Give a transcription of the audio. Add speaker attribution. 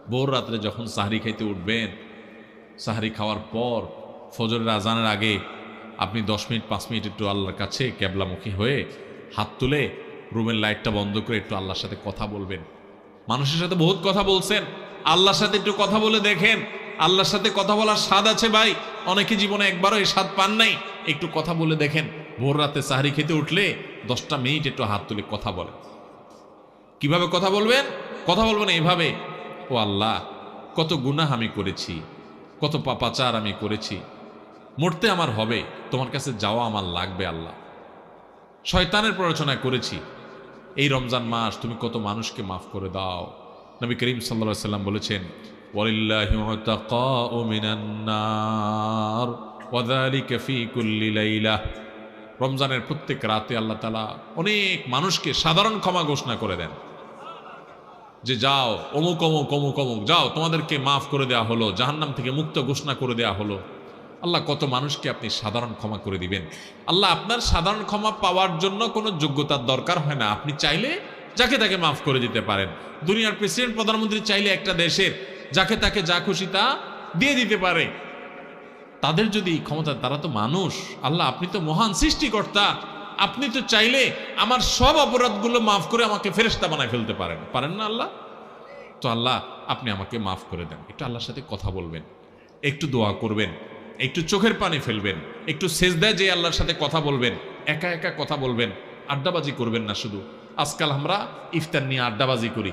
Speaker 1: ভোর রাত্রে যখন সাহরি খাইতে উঠবেন, সাহরি খাওয়ার পর ফজরের আজানের আগে আপনি 10 মিনিট 5 মিনিট একটু আল্লাহর কাছে ক্যাবলামুখী হয়ে হাত তুলে রুমের লাইটটা বন্ধ করে একটু আল্লাহর সাথে কথা বলবেন। মানুষের সাথে বহুত কথা বলছেন, আল্লাহর সাথে একটু কথা বলে দেখেন। আল্লাহর সাথে কথা বলার স্বাদ আছে ভাই, অনেকে জীবনে একবারও এই স্বাদ পান নাই। একটু কথা বলে দেখেন। ভোর রাতে সাহরি খেতে উঠলে 10টা মিনিট একটু হাত তুলে কথা বলেন। কিভাবে কথা বলবেন? কথা বলবেন এইভাবে, ও আল্লাহ, কত গুনাহ আমি করেছি, কত পাপাচার আমি করেছি, মরতে আমার হবে, তোমার কাছে যাওয়া আমার লাগবে আল্লাহ। শয়তানের প্ররোচনা করেছি, এই রমজান মাস তুমি কত মানুষকে মাফ করে দাও। নবী করিম সাল্লাল্লাহু আলাইহি সাল্লাম বলেছেন, ওয়ালিল্লাহি উতাকাউ মিনান নার ওয়া যালিকা ফি কুল্লি লাইলা। রমজানের প্রত্যেক রাতে আল্লাহ তাআলা অনেক মানুষকে সাধারণ ক্ষমা ঘোষণা করে দেন, যে যাও অমুক অমুক অমুক অমুক, যাও তোমাদেরকে মাফ করে দেওয়া হলো, জাহান্নাম থেকে মুক্ত ঘোষণা করে দেওয়া হলো। আল্লাহ কত মানুষকে আপনি সাধারণ ক্ষমা করে দিবেন। আল্লাহ আপনার সাধারণ ক্ষমা পাওয়ার জন্য কোনো যোগ্যতার দরকার হয় না, আপনি চাইলে যাকে তাকে মাফ করে দিতে পারেন। দুনিয়ার প্রেসিডেন্ট প্রধানমন্ত্রী চাইলে একটা দেশের যাকে তাকে যা খুশি তা দিয়ে দিতে পারে। তাদের যদি ক্ষমতা, তারা তো মানুষ। আল্লাহ আপনি তো মহান সৃষ্টিকর্তা, আপনি তো চাইলে আমার সব অপরাধগুলো মাফ করে আমাকে ফেরেশতা বানায় ফেলতে পারেন, পারেন না আল্লাহ? তো আল্লাহ আপনি আমাকে মাফ করে দেন। একটু আল্লাহর সাথে কথা বলবেন, একটু দোয়া করবেন, একটু চোখের পানি ফেলবেন, একটু সেজদায় যে আল্লাহর সাথে কথা বলবেন, একা একা কথা বলবেন, আড্ডাবাজি করবেন না। শুধু আজকাল আমরা ইফতার নিয়ে আড্ডাবাজি করি।